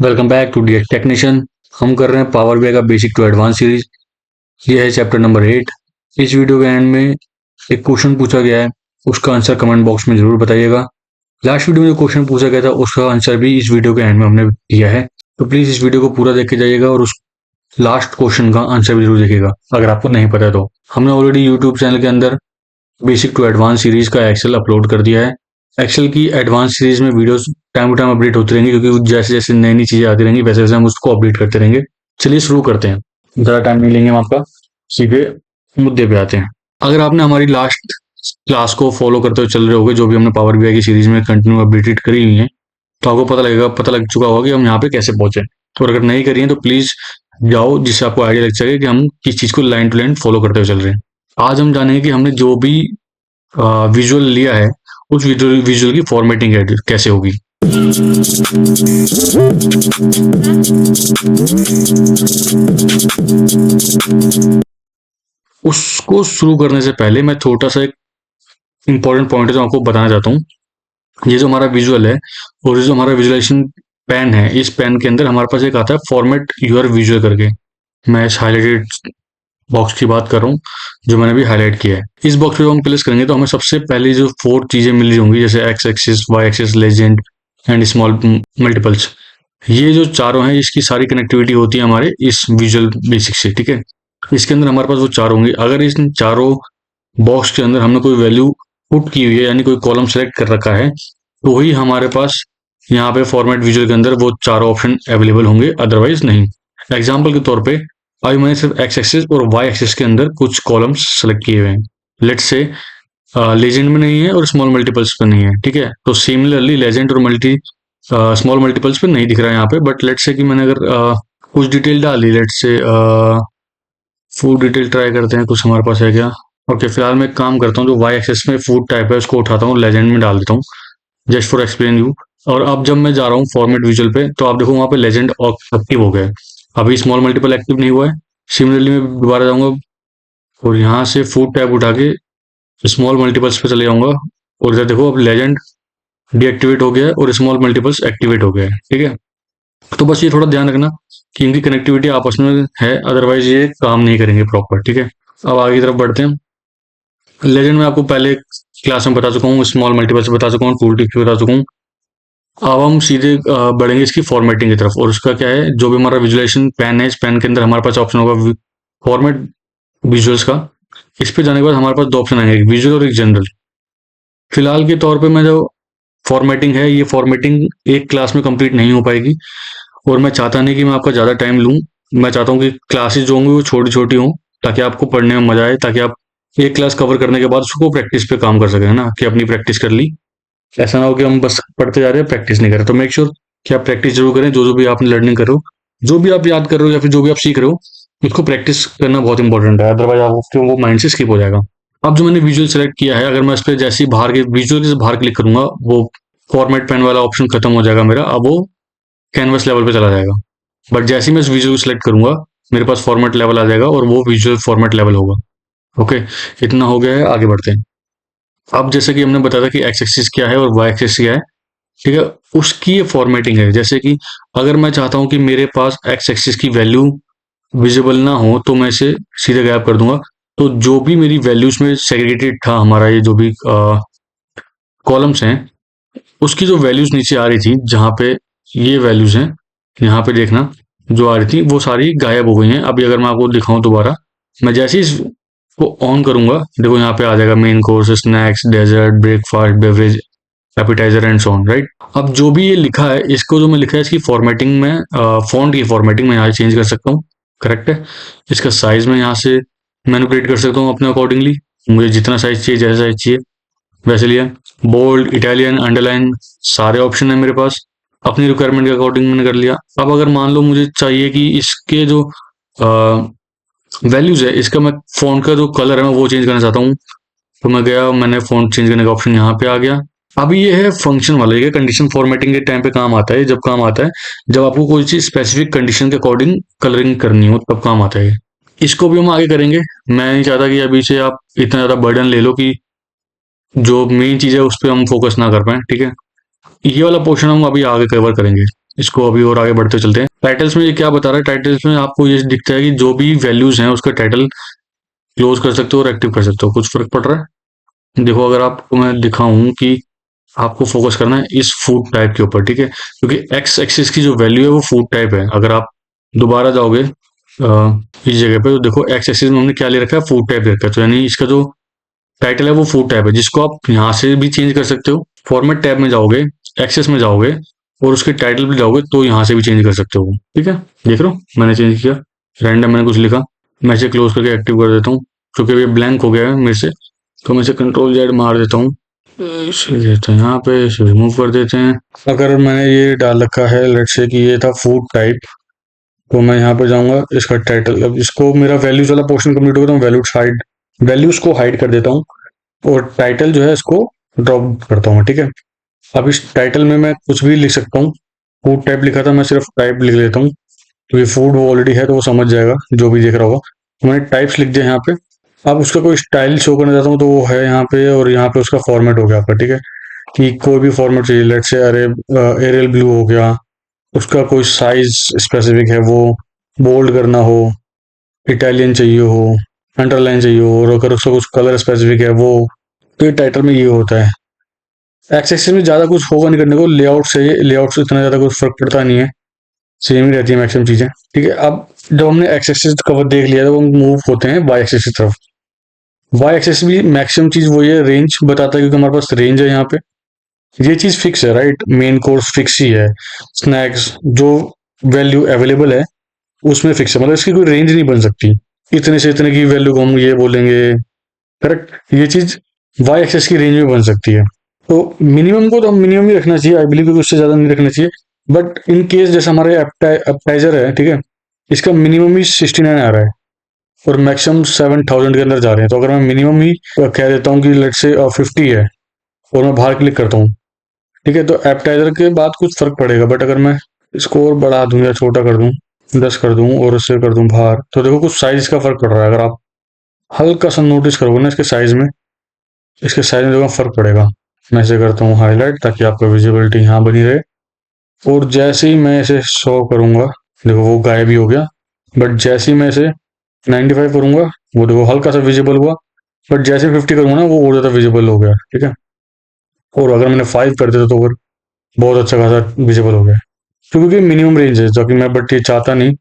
Welcome back to the technician. हम कर रहे हैं पावर बीआई का बेसिक टू एडवांस सीरीज। ये है चैप्टर नंबर 8। इस वीडियो के एंड में एक क्वेश्चन पूछा गया है, उसका आंसर कमेंट बॉक्स में जरूर बताइएगा। लास्ट वीडियो में जो क्वेश्चन पूछा गया था उसका आंसर भी इस वीडियो के एंड में हमने दिया है, तो प्लीज इस वीडियो को पूरा देख के जाइएगा और उस लास्ट क्वेश्चन का आंसर भी जरूर देखिएगा अगर आपको नहीं पता है तो। हमने ऑलरेडी यूट्यूब चैनल के अंदर बेसिक टू एडवांस सीरीज का एक्सेल अपलोड कर दिया है। एक्सेल की एडवांस सीरीज में videos time to time update होती रहेंगी, क्योंकि जैसे जैसे नई नई चीजें आती रहेंगी वैसे वैसे हम उसको अपडेट करते रहेंगे। चलिए शुरू करते हैं, ज़्यादा टाइम नहीं लेंगे हम आपका, सीधे मुद्दे पे आते हैं। अगर आपने हमारी लास्ट क्लास को फॉलो करते हुए चल रहे होगे, जो भी हमने पावर बीआई की सीरीज में कंटिन्यू अपडेटेड करी हुई है, तो आपको पता लग चुका होगा कि हम यहाँ पे कैसे पहुंचे। तो अगर नहीं करी है तो प्लीज जाओ, जिससे आपको आइडिया लग सके कि हम किस चीज को लाइन टू लाइन फॉलो करते हुए चल रहे हैं। आज हम जानेंगे कि हमने जो भी विजुअल लिया है उस विजुअल की फॉर्मेटिंग कैसे होगी। उसको शुरू करने से पहले मैं छोटा सा एक इंपॉर्टेंट पॉइंट है जो आपको बताना चाहता हूँ। ये जो हमारा विजुअल है और ये जो हमारा विजुअलाइजेशन पेन है, इस पेन के अंदर हमारे पास एक आता है फॉर्मेट यूर विजुअल करके। मैं इस हाईलाइटेड बॉक्स की बात कर रहा हूँ जो मैंने अभी हाईलाइट किया है। इस बॉक्स पे हम प्लेस करेंगे तो हमें सबसे पहले जो 4 चीजें मिल रही होंगी, जैसे X axis, Y axis, legend and small multiples. ये जो चारों हैं इसकी सारी कनेक्टिविटी होती है हमारे इस विजुअल बेसिक से, ठीक है। इसके अंदर हमारे पास वो चार होंगे। अगर इन चारों बॉक्स के अंदर हमने कोई वैल्यू पुट की हुई है, यानी कोई कॉलम सेलेक्ट कर रखा है, तो ही हमारे पास यहाँ पे फॉर्मेट विजुअल के अंदर वो चारों ऑप्शन अवेलेबल होंगे, अदरवाइज नहीं। एग्जाम्पल के तौर पे अभी मैंने सिर्फ एक्स एक्सिस और वाई एक्सिस के अंदर कुछ कॉलम्स सेलेक्ट किए हुए हैं। लेट से लेजेंड में नहीं है और स्मॉल मल्टीपल्स पे नहीं है, ठीक है। तो सिमिलरली लेजेंड और स्मॉल मल्टीपल्स पे नहीं दिख रहा है यहाँ पे, बट लेट से कि मैंने अगर कुछ डिटेल डाल दी, लेट से फूड डिटेल ट्राई करते हैं, कुछ हमारे पास है क्या। ओके, फिलहाल मैं एक काम करता हूँ, जो वाई एक्सेस में फूड टाइप है उसको उठाता हूँ, लेजेंड में डाल देता हूँ, जस्ट फॉर एक्सप्लेन यू। और अब जब मैं जा रहा हूँ फॉर्मेट विजुअल पे, तो आप देखो वहाँ पे लेजेंड एक्टिव हो गया है, अभी स्मॉल मल्टीपल एक्टिव नहीं हुआ है। सिमिलरली मैं दोबारा जाऊंगा और यहाँ से फूड टैब उठा के स्मॉल मल्टीपल्स पे चले जाऊंगा, और इधर देखो अब लेजेंड डीएक्टिवेट हो गया है और स्मॉल मल्टीपल्स एक्टिवेट हो गया है, ठीक है। तो बस ये थोड़ा ध्यान रखना कि इनकी कनेक्टिविटी आपस में है, अदरवाइज ये काम नहीं करेंगे प्रॉपर, ठीक है। अब आगे की तरफ बढ़ते हैं। लेजेंड में आपको पहले क्लास में बता चुका हूँ, स्मॉल मल्टीपल्स बता चुका हूँ, टूल टिप्स बता चुका हूँ। अब हम सीधे बढ़ेंगे इसकी फॉर्मेटिंग की तरफ, और उसका क्या है, जो भी हमारा विजुअलाइजेशन पेन है, इस पेन के अंदर हमारे पास ऑप्शन होगा फॉर्मेट विजुअल्स का। इस पे जाने के बाद हमारे पास दो ऑप्शन आएंगे, एक विजुअल और एक जनरल। फिलहाल के तौर पे मैं जो फॉर्मेटिंग है, ये फॉर्मेटिंग एक क्लास में कंप्लीट नहीं हो पाएगी, और मैं चाहता नहीं कि मैं आपका ज़्यादा टाइम लूँ। मैं चाहता हूँ कि क्लासेस जो होंगी वो छोटी छोटी हों, ताकि आपको पढ़ने में मजा आए, ताकि आप एक क्लास कवर करने के बाद उसको प्रैक्टिस पे काम कर सकें, है ना, कि अपनी प्रैक्टिस कर ली। ऐसा ना हो कि हम बस पढ़ते जा रहे हैं, प्रैक्टिस नहीं कर रहे। तो मेक श्योर कि आप प्रैक्टिस जरूर करें, जो जो भी आप लर्निंग कर रहे हो, जो भी आप याद कर रहे हो या फिर जो भी आप सीख रहे हो, उसको प्रैक्टिस करना बहुत इंपॉर्टेंट है, अदरवाइज आपको वो माइंड से स्किप हो जाएगा। अब जो मैंने विजुअल सेलेक्ट किया है, अगर मैं इस पर जैसे ही बाहर के विजुअल से बाहर क्लिक करूंगा, वो फॉर्मेट पेन वाला ऑप्शन खत्म हो जाएगा मेरा, अब वो कैनवस लेवल पे चला जाएगा। बट जैसे ही मैं इस विजुअल सेलेक्ट करूंगा, मेरे पास फॉर्मेट लेवल आ जाएगा और वो विजुअल फॉर्मेट लेवल होगा। ओके, इतना हो गया है, आगे बढ़ते हैं। अब जैसे कि हमने बताया था कि एक्स एक्सिस क्या है और वाई एक्सिस क्या है, ठीक है, उसकी ये फॉर्मेटिंग है। जैसे कि अगर मैं चाहता हूं कि मेरे पास एक्स एक्सिस की वैल्यू विजिबल ना हो, तो मैं इसे सीधे गायब कर दूंगा। तो जो भी मेरी वैल्यूज में सेग्रीगेटेड था, हमारा ये जो भी कॉलम्स हैं, उसकी जो वैल्यूज नीचे आ रही थी, जहां पे ये वैल्यूज हैं, यहाँ पे देखना, जो आ रही थी वो सारी गायब हो गई हैं। अभी अगर मैं आपको दिखाऊं दोबारा, मैं जैसे ही इसको ऑन करूंगा, देखो यहाँ पे आ जाएगा main course, snacks, dessert, breakfast, beverage, appetizer and so on, right. अब जो भी ये लिखा है, इसको जो मैं लिखा है, इसकी फॉर्मेटिंग में फॉन्ट की फॉर्मेटिंग में यहाँ चेंज कर सकता हूँ, करेक्ट है। इसका साइज में यहाँ से मैनिपुलेट कर सकता हूँ अपने अकॉर्डिंगली, मुझे जितना साइज चाहिए, जैसा साइज चाहिए वैसे लिया। बोल्ड, इटालियन, अंडरलाइन, सारे ऑप्शन है मेरे पास, अपनी रिक्वायरमेंट के अकॉर्डिंग मैंने कर लिया। अब अगर मान लो मुझे चाहिए कि इसके जो वैल्यूज है, इसका मैं फॉन्ट का जो कलर है मैं वो चेंज करना चाहता हूँ, तो मैं गया, मैंने फॉन्ट चेंज करने का ऑप्शन यहाँ पे आ गया। अभी ये है फंक्शन वाला, ये कंडीशन फॉर्मेटिंग के टाइम पे काम आता है। जब काम आता है, जब आपको कोई चीज स्पेसिफिक कंडीशन के अकॉर्डिंग कलरिंग करनी हो, तब काम आता है। इसको भी हम आगे करेंगे। मैं नहीं चाहता कि अभी से आप इतना ज्यादा बर्डन ले लो कि जो मेन चीज है उस पर हम फोकस ना कर पाए, ठीक है। ये वाला पोर्शन हम अभी आगे कवर करेंगे। इसको अभी और आगे बढ़ते चलते हैं। टाइटल्स में ये क्या बता रहा है, टाइटल्स में आपको ये दिखता है कि जो भी वैल्यूज हैं उसका टाइटल क्लोज कर सकते हो और एक्टिव कर सकते हो। कुछ फर्क पड़ रहा है? देखो, अगर आपको मैं दिखाऊं कि आपको फोकस करना है इस फूड टाइप के ऊपर, ठीक है, क्योंकि एक्स एक्सिस की जो वैल्यू है वो फूड टाइप है। अगर आप दोबारा जाओगे इस जगह पे, तो देखो एक्स एक्सिस में हमने क्या ले रखा है, फूड टाइप ले रखा है। तो यानी इसका जो टाइटल है वो फूड टैब है, जिसको आप यहाँ से भी चेंज कर सकते हो। फॉर्मेट टैब में जाओगे, एक्सेस में जाओगे और उसके टाइटल पे जाओगे तो यहाँ से भी चेंज कर सकते हो। ठीक है, देख रहे हो मैंने चेंज किया, रैंडम मैंने कुछ लिखा, मैं इसे क्लोज करके एक्टिव कर देता हूँ क्योंकि ये ब्लैंक हो गया है मेरे से। तो मैं इसे कंट्रोल जेड मार देता हूँ, इसे देते हैं यहाँ पे, इसे रिमूव कर देते हैं। अगर मैंने ये डाल रखा है लेट्स से कि ये था फूड टाइप, तो मैं यहाँ पे जाऊंगा, इसका टाइटल, अब इसको मेरा वैल्यूज वाला पोर्शन कंप्लीट हो गया तो वैल्यूज हाइड, वैल्यूज को हाइड कर देता हूँ और टाइटल जो है इसको ड्रॉप करता हूँ। ठीक है, अब इस टाइटल में मैं कुछ भी लिख सकता हूँ। फूड टाइप लिखा था, मैं सिर्फ टाइप लिख लेता हूँ क्योंकि फूड वो ऑलरेडी है तो वो समझ जाएगा जो भी देख रहा होगा। तो मैंने टाइप्स लिख दिया यहाँ पे। अब उसका कोई स्टाइल शो करना चाहता हूँ तो वो है यहाँ पे, और यहाँ पे उसका फॉर्मेट हो गया आपका। ठीक है, कि कोई भी फॉर्मेट चाहिए, लेट से अरे एरियल ब्लू हो गया, उसका कोई साइज स्पेसिफिक है, वो बोल्ड करना हो, इटालियन चाहिए हो, अंडरलाइन चाहिए हो, और अगर उसका कुछ कलर स्पेसिफिक है वो, तो ये टाइटल में ये होता है। एक्स एक्सिस में ज़्यादा कुछ होगा नहीं करने को, लेआउट से, लेआउट से इतना ज़्यादा कुछ फर्क पड़ता नहीं है, सेम ही रहती है मैक्सिमम चीज़ें। ठीक है, अब जब हमने एक्स एक्सिस कवर देख लिया तो हम मूव होते हैं वाई एक्सिस की तरफ। वाई एक्सिस भी मैक्सिमम चीज़ वही है, रेंज बताता है क्योंकि हमारे पास रेंज है यहाँ पे। ये चीज़ फिक्स है, राइट, मेन कोर्स फिक्स ही है, स्नैक्स जो वैल्यू अवेलेबल है उसमें फिक्स है, मतलब इसकी कोई रेंज नहीं बन सकती, इतने से इतने की वैल्यू को हम ये बोलेंगे। करेक्ट, ये चीज़ वाई एक्सेस की रेंज में बन सकती है। तो मिनिमम को तो हम मिनिमम ही रखना चाहिए, आई बिलीव, क्योंकि उससे ज़्यादा नहीं रखना चाहिए। बट इन केस जैसे हमारे एप्टाइजर है, ठीक है, इसका मिनिमम ही 69 आ रहा है और मैक्सिमम 7000 के अंदर जा रहे हैं। तो अगर मैं मिनिमम ही कह देता हूँ कि लेट से 50 है और मैं बाहर क्लिक करता हूँ, ठीक है, तो एप्टाइजर के बाद कुछ फर्क पड़ेगा। बट अगर मैं इसको और बढ़ा दूं या छोटा कर दूं, 10 कर दूं और उससे कर दूं बाहर, तो देखो कुछ साइज का फर्क पड़ रहा है। अगर आप हल्का सा नोटिस करोगे ना इसके साइज में, इसके साइज में देखो फर्क पड़ेगा। मैं इसे करता हूँ हाईलाइट ताकि आपको विजिबिलिटी यहाँ बनी रहे, और जैसे ही मैं इसे शो करूंगा, देखो वो गायब ही हो गया। बट जैसे ही मैं इसे 95 करूंगा, वो देखो हल्का सा विजिबल हुआ। बट जैसे 50 करूंगा ना, वो और ज्यादा विजिबल हो गया। ठीक है, और अगर मैंने 5 कर दिया तो फिर बहुत अच्छा खासा विजिबल हो गया, क्योंकि मिनिमम रेंज है जो कि मैं, बट ये चाहता नहीं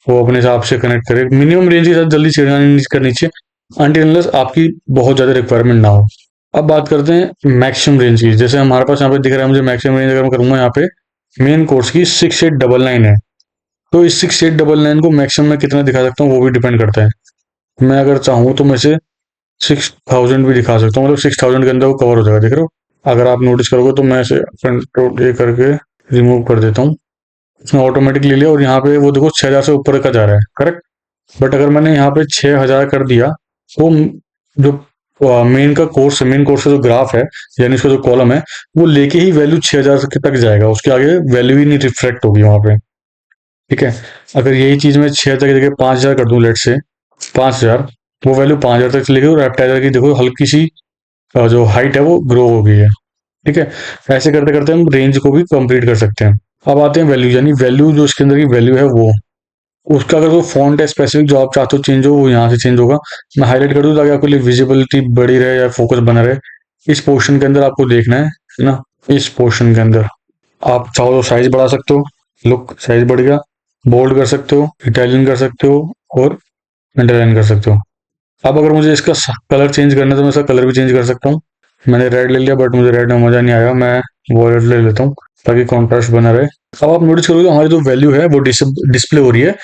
वो अपने हिसाब से कनेक्ट करे। मिनिमम रेंज के साथ जल्दी छेड़खानी नहीं करनी चाहिए अनटिल अनलेस आपकी बहुत ज़्यादा रिक्वायरमेंट ना हो। अब बात करते हैं मैक्सिमम रेंज की। जैसे हमारे पास यहाँ पे दिख रहा है मुझे मैक्सिमम रेंज, अगर मैं करूँगा यहाँ पे मेन कोर्स की 6899 है, तो इस 6899 को मैक्सिमम में कितना दिखा सकता हूँ वो भी डिपेंड करता है। मैं अगर चाहूँ तो मैं इसे 6000 भी दिखा सकता हूँ, मतलब 6000 के अंदर वो कवर हो जाएगा। देख रहे हो, अगर आप नोटिस करोगे तो मैं इसे कंट्रोल ए करके रिमूव कर देता हूँ, उसने ऑटोमेटिक ले लिया और यहाँ पे वो देखो 6000 से ऊपर का जा रहा है। करेक्ट, बट अगर मैंने यहाँ पे 6000 कर दिया तो जो मेन कोर्स का जो ग्राफ है, यानी उसका जो कॉलम है, वो लेके ही वैल्यू 6000 तक जाएगा, उसके आगे वैल्यू ही नहीं रिफ्लेक्ट होगी वहां पे। ठीक है, अगर यही चीज मैं 6000 की जगह 5000 कर दूं लेट से, 5000, वो वैल्यू 5000 तक चलेगी और एप्टाइजर की देखो हल्की सी जो हाइट है वो ग्रो हो गई है। ठीक है, ऐसे करते करते हम रेंज को भी कंप्लीट कर सकते हैं। अब आते हैं वैल्यू, यानी वैल्यू जो इसके अंदर की वैल्यू है वो, उसका अगर कोई फॉन्ट है स्पेसिफिक जो आप चाहते हो चेंज हो, वो यहाँ से चेंज होगा। मैं हाईलाइट कर दूँ ताकि आपके लिए विजिबिलिटी बड़ी रहे या फोकस बना रहे। इस पोर्शन के अंदर आपको देखना है ना, इस पोर्शन के अंदर आप चाहो तो साइज बढ़ा सकते हो, लुक साइज बढ़ गया, बोल्ड कर सकते हो, इटालियन कर सकते हो और अंडरलाइन कर सकते हो। अब अगर मुझे इसका कलर चेंज करना है तो मैं इसका कलर भी चेंज कर सकता हूँ। मैंने रेड ले लिया बट मुझे रेड में मजा नहीं आया, मैं वॉयलेट ले लेता हूँ ताकि कॉन्ट्रास्ट बना रहे। अब आप नोटिस करोगे हमारी जो वैल्यू है वो डिस्प्ले हो रही है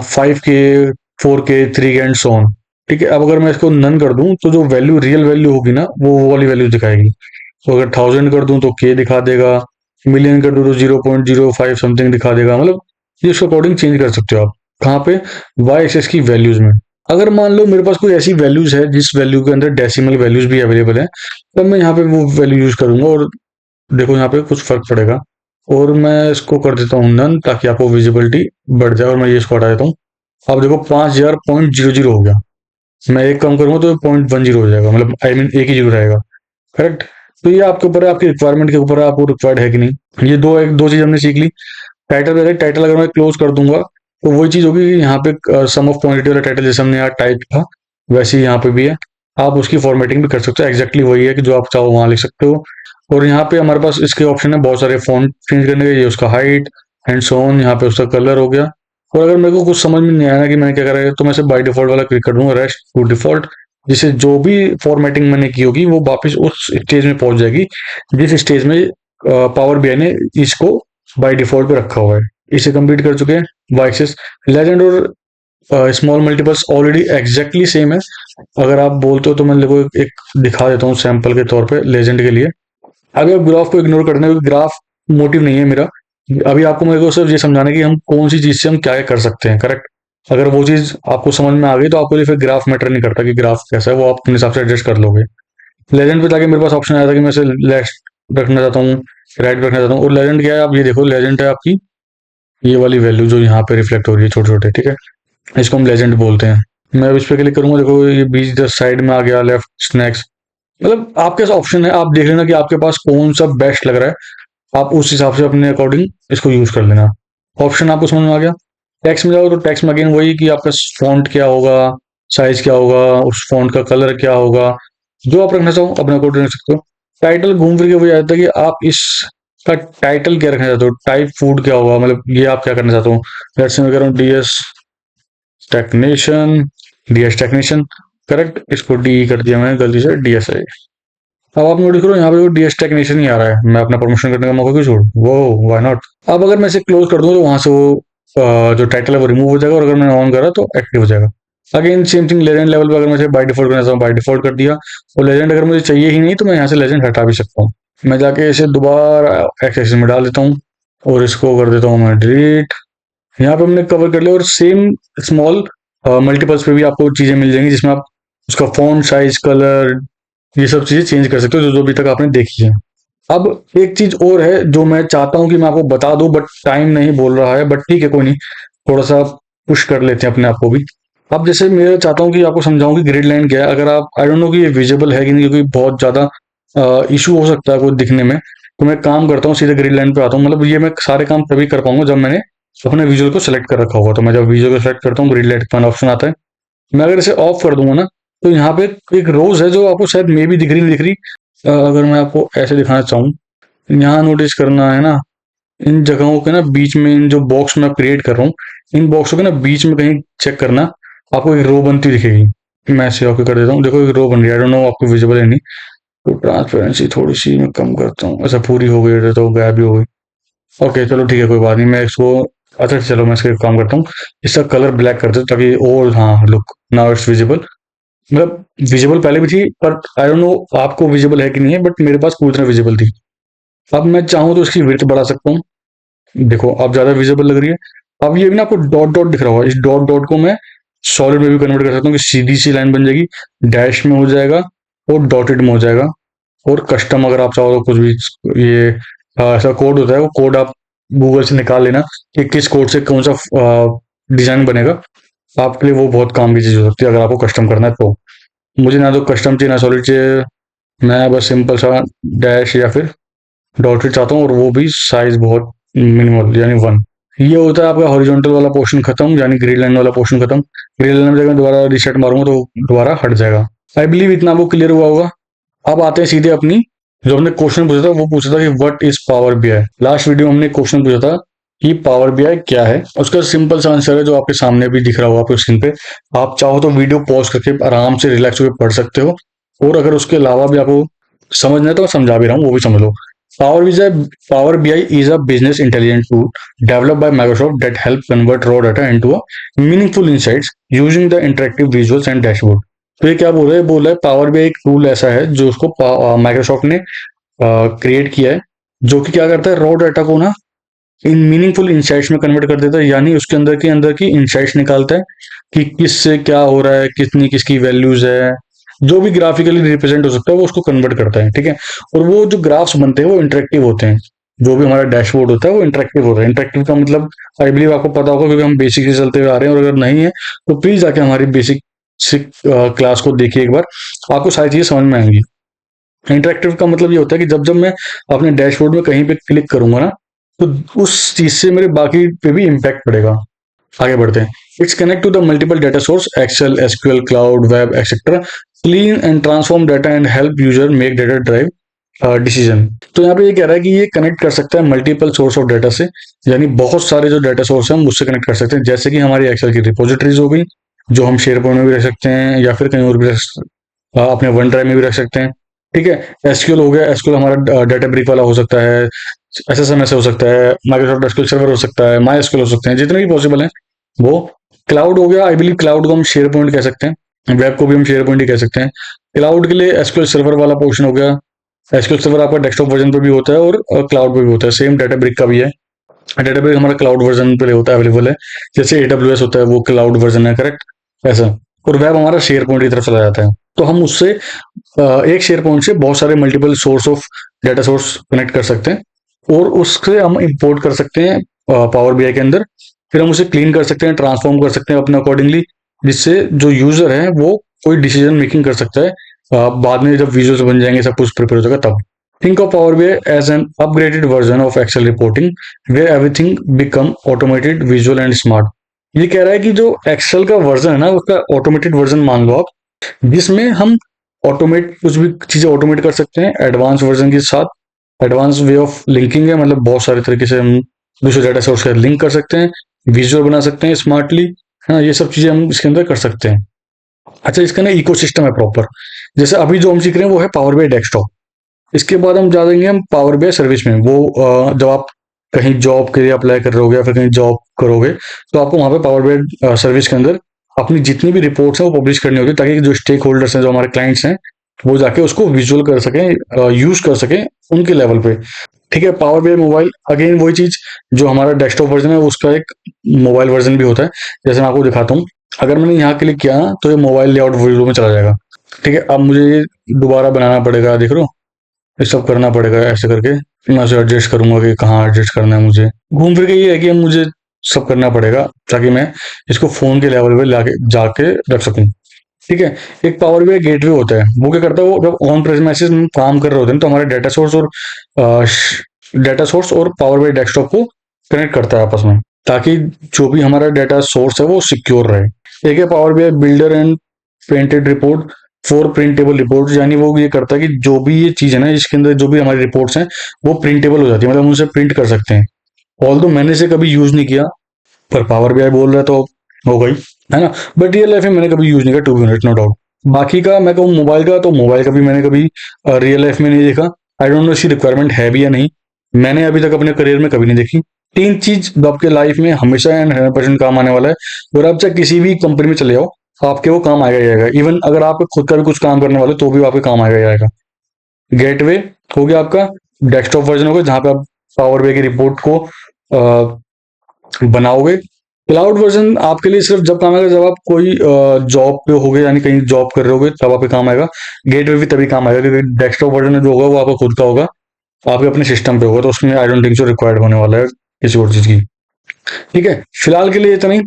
5K, 4K, 3K and so on. ठीक है, अब अगर मैं इसको नन कर दूं तो जो वैल्यू रियल वैल्यू होगी ना वो वाली वैल्यू दिखाएगी। तो अगर 1000 कर दूं तो K दिखा देगा, मिलियन कर दूं तो 0.05 समथिंग दिखा देगा। मतलब ये उसके अकॉर्डिंग चेंज कर सकते हो आप, कहाँ पे, वाई एक्सेस की वैल्यूज में। अगर मान लो मेरे पास कोई ऐसी वैल्यूज है जिस वैल्यू के अंदर डेसिमल वैल्यूज भी अवेलेबल है, तब मैं यहाँ पे वो वैल्यू यूज करूंगा और देखो यहाँ पे कुछ फर्क पड़ेगा। और मैं इसको कर देता हूँ नन ताकि आपको विजिबिलिटी बढ़ जाए, और मैं ये इसको हटा देता हूँ। अब देखो 5000.00 हो गया। मैं एक कम करूंगा तो 0.10 हो जाएगा, मतलब आई मीन एक ही जीरो रहेगा। करेक्ट, तो ये आपके ऊपर है, आपकी रिक्वायरमेंट के ऊपर है, आपको रिक्वायर्ड है कि नहीं। ये दो चीज हमने सीख ली। टाइटल वगैरह, टाइटल अगर मैं क्लोज कर दूंगा तो वही चीज होगी कि यहाँ पे सम ऑफ क्वांटिटी वाला टाइटल जैसे हमने यहाँ टाइप था वैसे ही यहाँ पे भी है। आप उसकी फॉर्मेटिंग भी कर सकते हो, एग्जैक्टली वही है कि जो आप चाहो वहां लिख सकते हो। और यहाँ पे हमारे पास इसके ऑप्शन है बहुत सारे, फॉन्ट चेंज करने के, ये उसका हाइट एंड सो ऑन, यहाँ पे उसका कलर हो गया। और अगर मेरे को कुछ समझ में नहीं आया ना कि मैंने क्या करा है, तो मैं सिर्फ बाई डिफॉल्ट वाला क्लिक कर दूंगा, रेस्ट टू डिफॉल्ट, जिससे जो भी फॉर्मेटिंग मैंने की होगी वो वापस उस स्टेज में पहुंच जाएगी जिस स्टेज में पावर बीआई ने इसको बाय डिफॉल्ट पे रखा हुआ है। इसे कंप्लीट कर चुके हैं। वाई एक्सेस, लेजेंड और small multiples already exactly same है। अगर आप बोलते हो तो मैं देखो एक दिखा देता हूँ सैंपल के तौर पे लेजेंड के लिए। अभी आप ग्राफ को इग्नोर कर देना, ग्राफ मोटिव नहीं है मेरा। अभी आपको मेरे को सिर्फ ये समझाना है कि हम कौन सी चीज से हम क्या कर सकते हैं, करेक्ट। अगर वो चीज आपको समझ में आ गई तो आपको लिए फिर ग्राफ मैटर नहीं करता कि ग्राफ कैसा है, वो आप अपने हिसाब से एडजस्ट कर लोगे। लेजेंड पे जाके मेरे पास ऑप्शन आया था कि मैं इसे लेफ्ट रखना चाहता हूँ, राइट रखना चाहता हूँ। और लेजेंड क्या है, आप ये देखो, लेजेंड है आपकी ये वाली वैल्यू जो यहाँ पे रिफ्लेक्ट हो रही है छोटे छोटे, ठीक है। इसको हम लेजेंड बोलते हैं। मैं अब इस पे क्लिक करूंगा, देखो ये बीच द साइड में आ गया, लेफ्ट स्नैक्स। मतलब आपके पास ऑप्शन है, आप देख लेना कि आपके पास कौन सा बेस्ट लग रहा है, आप उस हिसाब से अपने अकॉर्डिंग इसको यूज कर लेना। ऑप्शन आपको समझ में आ गया। टेक्स्ट में जाओ तो टेक्स्ट में अगेन वही कि आपका फॉन्ट क्या होगा, साइज क्या होगा, उस फॉन्ट का कलर क्या होगा, जो आप रखना चाहो अपने अकॉर्डिंग रख सकते हो। टाइटल घूम फिर के वही आता है कि आप इसका टाइटल क्या रखना चाहते हो, टाइप फूड क्या होगा, मतलब ये आप क्या करना चाहते हो। जैसे मैं कह रहा हूँ टेक्नीशियन, डीएस टेक्नीशियन, करेक्ट। इसको डी कर दिया मैंने गलती से, डीएसआई। अब आप नोटिस करो यहाँ पे डीएस टेक्नीशियन ही आ रहा है, मैं अपना प्रमोशन करने का मौका क्यों छोड़ूं, वो व्हाई नॉट। अब अगर मैं इसे क्लोज कर दूं तो वहां से वो जो टाइटल है वो रिमूव हो जाएगा, और अगर मैं ऑन करा तो एक्टिव हो जाएगा। Again same thing, legend level पे अगर मैं बाई डिफॉल्ट करना चाहूँ, बाई डिफॉल्ट कर दिया। और लेजेंड अगर मुझे चाहिए ही नहीं तो मैं यहाँ से लेजेंड हटा भी सकता हूँ। मैं जाके इसे दोबारा एक्सेस में डाल देता हूँ और इसको कर देता हूँ मैं डिलीट। यहाँ पे हमने कवर कर लिया। और सेम स्मॉल मल्टीपल्स पे भी आपको चीजें मिल जाएंगी जिसमें आप उसका फॉन्ट साइज, कलर, ये सब चीजें चेंज कर सकते हो जो जो अभी तक आपने देखी है। अब एक चीज और है जो मैं चाहता हूं कि मैं आपको बता दूं, बट टाइम नहीं बोल रहा है, बट ठीक है कोई नहीं, थोड़ा सा पुश कर लेते हैं अपने आप को भी। अब जैसे मैं चाहता हूँ कि आपको समझाऊं कि ग्रिड लाइन क्या है। अगर आप, आई डोंट नो कि ये विजिबल है कि नहीं, क्योंकि बहुत ज्यादा इशू हो सकता है कोई दिखने में, तो मैं काम करता हूँ सीधे ग्रिड लाइन पे आता हूँ। मतलब ये मैं सारे काम तभी कर पाऊंगा जब मैंने अपने विजुअल को सिलेक्ट कर रखा होगा। तो मैं जब विजुअल को सिलेक्ट करता हूँ, ग्रिड लाइन का ऑप्शन आता है। मैं अगर इसे ऑफ कर दूंगा ना तो यहाँ पे एक रोज है जो आपको शायद मे भी दिख रही नहीं दिख रही। अगर मैं आपको ऐसे दिखाना चाहूँ, यहाँ नोटिस करना है ना, इन जगहों के ना बीच में, इन जो बॉक्स मैं क्रिएट कर रहा हूँ, इन बॉक्सों के ना बीच में कहीं चेक करना, आपको एक रो बनती दिखेगी। मैं ऐसे ओके कर देता हूँ, देखो एक रो बन रही है। आई डोंट नो आपको विजिबल है नहीं। तो ट्रांसपेरेंसी थोड़ी सी मैं कम करता हूँ, अच्छा पूरी हो गई तो गायब भी हो गई। ओके चलो ठीक है कोई बात नहीं, मैं इसको, अच्छा चलो मैं इसका एक काम करता हूँ, इसका कलर ब्लैक कर देता हूँ ताकि और, हाँ लुक नाउ इट्स विजिबल। मतलब विजिबल पहले भी थी पर आई डोंट नो आपको विजिबल है कि नहीं है, बट मेरे पास पूरी तरह विजिबल थी। अब मैं चाहूँ तो इसकी विड्थ बढ़ा सकता हूँ, देखो अब ज्यादा विजिबल लग रही है। अब ये भी ना आपको डॉट डॉट दिख रहा होगा, इस डॉट डॉट को मैं सॉलिड में भी कन्वर्ट कर सकता हूँ कि सीधी सी लाइन बन जाएगी, डैश में हो जाएगा और डॉटेड में हो जाएगा। और कस्टम अगर आप चाहो तो कुछ भी, ये ऐसा कोड होता है, वो कोड आप गूगल से निकाल लेना कि किस कोड से कौन सा डिजाइन बनेगा। आपके लिए वो बहुत काम की चीज हो सकती है अगर आपको कस्टम करना है तो। मुझे ना तो कस्टम चाहिए ना सॉलिड चाहिए, मैं बस सिंपल सा डैश या फिर डॉटेड चाहता हूँ, और वो भी साइज बहुत मिनिमल यानी 1। ये होता है आपका हॉरिजॉन्टल वाला पोर्शन खत्म, यानी ग्रिड लाइन वाला पोर्शन खत्म। ग्रिड लाइन में जब मैं दोबारा रीसेट मारूंगा तो दोबारा हट जाएगा। आई बिलीव इतना आपको क्लियर हुआ होगा। अब आते हैं सीधे अपनी, जो हमने क्वेश्चन पूछा था वो पूछा था कि what is power BI. Last video में हमने क्वेश्चन पूछा था कि पावर बीआई क्या है। उसका सिंपल सा आंसर है जो आपके सामने भी दिख रहा होगा आपको स्क्रीन पे। आप चाहो तो वीडियो पॉज करके आराम से रिलैक्स होकर पढ़ सकते हो, और अगर उसके अलावा भी आपको समझना है तो मैं समझा भी रहा हूँ, वो भी समझ लो। Power BI, Power BI is a business intelligence tool developed by Microsoft that help convert raw data into a meaningful insights using the interactive visuals and dashboard। तो ये क्या बोल रहा है, बोल रहा है पावर बीआई एक टूल ऐसा है जो उसको माइक्रोसॉफ्ट ने क्रिएट किया है, जो कि क्या करता है, रॉ डाटा को ना इन मीनिंगफुल इंसाइट्स में कन्वर्ट कर देता है, यानी उसके अंदर की इंसाइट्स निकालता है कि किससे क्या हो रहा है, कितनी किसकी वैल्यूज है, जो भी ग्राफिकली रिप्रेजेंट हो सकता है वो उसको कन्वर्ट करता है, ठीक है। और वो जो ग्राफ्स बनते हैं वो इंटरेक्टिव होते हैं। जो भी हमारा डैशबोर्ड होता है वो इंटरेक्टिव होता है। इंटरेक्टिव का मतलब आई बिलीव आपको पता होगा क्योंकि हम बेसिक से चलते हुए आ रहे हैं, और अगर नहीं है तो प्लीज जाके हमारी बेसिक क्लास को देखिए एक बार, आपको सारी चीजें समझ में आएंगी। इंटरेक्टिव का मतलब ये होता है कि जब जब मैं अपने डैशबोर्ड में कहीं पे क्लिक करूंगा ना, तो उस चीज से मेरे बाकी पे भी इम्पैक्ट पड़ेगा। आगे बढ़ते हैं। It's connect to the multiple data source Excel, SQL, cloud, web etcetera, clean and transform data and help user make data drive decision. तो यहाँ पे ये कह रहा है कि ये कनेक्ट कर सकता है मल्टीपल सोर्स ऑफ डेटा से, यानी बहुत सारे जो डेटा सोर्स हैं हम उससे कनेक्ट कर सकते हैं। जैसे कि हमारी एक्सेल की रिपोजिटरीज हो गई, जो हम शेयर पॉइंट में भी रख सकते हैं या फिर कहीं और भी अपने वन ड्राइव में भी रख सकते हैं। ठीक है। एसक्यूएल हो गया, एसक्यूएल हमारा डेटा ब्रिक वाला हो सकता है, एसएसएमएस हो सकता है, माइक्रोसॉफ्ट एसक्यूएल सर्वर हो सकता है, माई एसक्यूएल हो सकते हैं, जितने भी पॉसिबल हैं वो। क्लाउड हो गया, आई बिलीव क्लाउड को हम शेयर पॉइंट कह सकते हैं, वेब को भी हम शेयर पॉइंट ही कह सकते हैं। क्लाउड के लिए एसक्यूएल सर्वर वाला पोर्शन हो गया। एसक्यूएल सर्वर आपका डेस्कटॉप वर्जन पे भी होता है और क्लाउड पे भी होता है, सेम डेटा ब्रिक का भी है। डेटा ब्रिक हमारा क्लाउड वर्जन पे होता है, अवेलेबल है। जैसे एडब्ल्यूएस होता है वो क्लाउड वर्जन है, करेक्ट, ऐसा। और वेब हमारा शेयर पॉइंट की तरफ चला जाता है। तो हम उससे एक शेयर पॉइंट से बहुत सारे multiple source of data source connect कर सकते हैं और उससे हम इंपोर्ट कर सकते हैं पावर बीआई के अंदर। फिर हम उसे क्लीन कर सकते हैं, ट्रांसफॉर्म कर सकते हैं अपने अकॉर्डिंगली, जिससे जो यूजर है वो कोई डिसीजन मेकिंग कर सकता है। बाद में जब विजुअल्स बन जाएंगे, सब कुछ प्रिपेयर हो जाएगा तब। Think of power BI as an upgraded version of Excel reporting where everything become automated, visual and smart. ये कह रहा है कि जो एक्सेल का वर्जन है ना, उसका ऑटोमेटेड वर्जन मान लो आप, जिसमें हम ऑटोमेट कुछ भी चीजें ऑटोमेट कर सकते हैं एडवांस वर्जन के साथ। एडवांस वे ऑफ लिंकिंग है, मतलब बहुत सारे तरीके से हम दूसरे डाटा सोर्स के साथ लिंक कर सकते हैं, विजुअल बना सकते हैं स्मार्टली, है ना, ये सब चीजें हम इसके अंदर कर सकते हैं। अच्छा, इसका ना इकोसिस्टम है प्रॉपर। जैसे अभी जो हम सीख रहे हैं वो है पावर बीआई डेस्कटॉप। इसके बाद हम जा देंगे हम पावर बीआई सर्विस में। वो जब आप कहीं जॉब के लिए अप्लाई कर रहे होगे या फिर कहीं जॉब करोगे, तो आपको वहां पे पावर बीआई सर्विस के अंदर अपनी जितनी भी रिपोर्ट्स हैं वो पब्लिश करनी होगी, ताकि जो स्टेक होल्डर्स हैं, जो हमारे क्लाइंट्स हैं, वो जाके उसको विजुअल कर सकें, यूज कर सकें उनके लेवल पे। ठीक है। पावर बीआई मोबाइल, अगेन वही चीज, जो हमारा डेस्कटॉप वर्जन है उसका एक मोबाइल वर्जन भी होता है। जैसे मैं आपको दिखाता हूँ, अगर मैंने यहाँ क्लिक किया ना, तो ये मोबाइल लेआउट वीडियो में चला जाएगा। ठीक है। अब मुझे ये दोबारा बनाना पड़ेगा, देख रहे हो, ये सब करना पड़ेगा ऐसे करके। मैं उसे एडजस्ट करूंगा कि कहाँ एडजस्ट करना है मुझे। घूम फिर के ये है कि अब मुझे सब करना पड़ेगा ताकि मैं इसको फोन के लेवल पे लाके जाके रख सकूं। ठीक है। एक पावर बीआई गेटवे होता है, वो क्या करता है, वो जब ऑन प्रेमिसेस में काम कर रहे होते हैं तो हमारे डेटा सोर्स और पावर बीआई डेस्कटॉप को कनेक्ट करता है आपस में, ताकि जो भी हमारा डेटा सोर्स है वो सिक्योर रहे। एक है power BI builder and painted report for printable report, यानी वो ये करता है कि जो भी ये चीज है ना, इसके अंदर जो भी हमारी रिपोर्ट्स हैं वो प्रिंटेबल हो जाती है, मतलब हम उसे प्रिंट कर सकते हैं। ऑल तो मैंने इसे कभी यूज नहीं किया, पर पावर बीआई बोल रहा है तो हो गई, है ना। बट रियल लाइफ में मैंने कभी यूज नहीं किया, to be honest, no doubt. बाकी का मैं कहूँ मोबाइल का, तो मोबाइल का भी मैंने कभी रियल लाइफ में नहीं देखा। आई डोंट नो इसकी रिक्वायरमेंट है भी या नहीं, मैंने अभी तक अपने करियर में कभी नहीं देखी। तीन चीज जो आपके लाइफ में हमेशा एंड 100% काम आने वाला है, और आप चाहे किसी भी कंपनी में चले जाओ, आपके वो काम आएगा ही आएगा। इवन अगर आप खुद का भी कुछ काम करने वाले हो, तो भी आपके काम आएगा ही आएगा। गेटवे हो गया आपका, डेस्कटॉप वर्जन हो गया जहां पे आप पावर बीआई की रिपोर्ट को बनाओगे। क्लाउड वर्जन आपके लिए सिर्फ जब काम आएगा जब आप कोई जॉब पे होगे, यानी कहीं जॉब कर रहे होगे, तब आपके काम आएगा। गेटवे भी तभी काम आएगा, क्योंकि डेस्कटॉप वर्जन जो होगा वो आपका खुद का होगा, आपके अपने सिस्टम पे होगा, तो उसमें I don't think so required होने वाला है किसी और चीज की। ठीक है। फिलहाल के लिए इतना ही।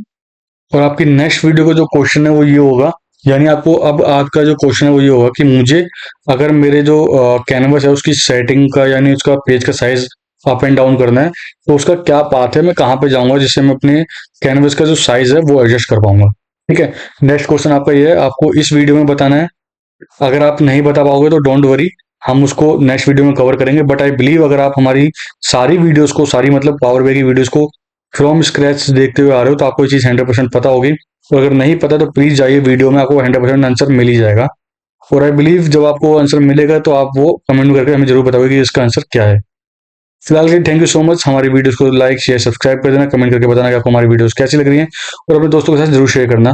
और आपकी नेक्स्ट वीडियो का जो क्वेश्चन है वो ये होगा, यानी आपको अब आज का जो क्वेश्चन है वो ये होगा कि मुझे अगर मेरे जो कैनवस है उसकी सेटिंग का, यानी उसका पेज का साइज अप एंड डाउन करना है, तो उसका क्या पाथ है, मैं कहाँ पे जाऊंगा जिससे मैं अपने कैनवस का जो साइज है वो एडजस्ट कर पाऊंगा। ठीक है। नेक्स्ट क्वेश्चन आपका ये है, आपको इस वीडियो में बताना है। अगर आप नहीं बता पाओगे तो डोंट वरी, हम उसको नेक्स्ट वीडियो में कवर करेंगे। बट आई बिलीव अगर आप हमारी सारी वीडियोस को, सारी मतलब पावर बीआई की वीडियोस को फ्रॉम स्क्रैच देखते हुए आ रहे हो, तो आपको ये चीज 100% पता होगी। और अगर नहीं पता तो प्लीज जाइए वीडियो में, आपको 100% आंसर मिल ही जाएगा। और आई बिलीव जब आपको आंसर मिलेगा तो आप वो कमेंट करके हमें जरूर बताओगे कि इसका आंसर क्या है। फिलहाल के थैंक यू सो मच। हमारी वीडियोस को लाइक शेयर सब्सक्राइब कर देना, कमेंट करके बताना कि आपको हमारी वीडियोस कैसी लग रही हैं, और अपने दोस्तों के साथ जरूर शेयर करना।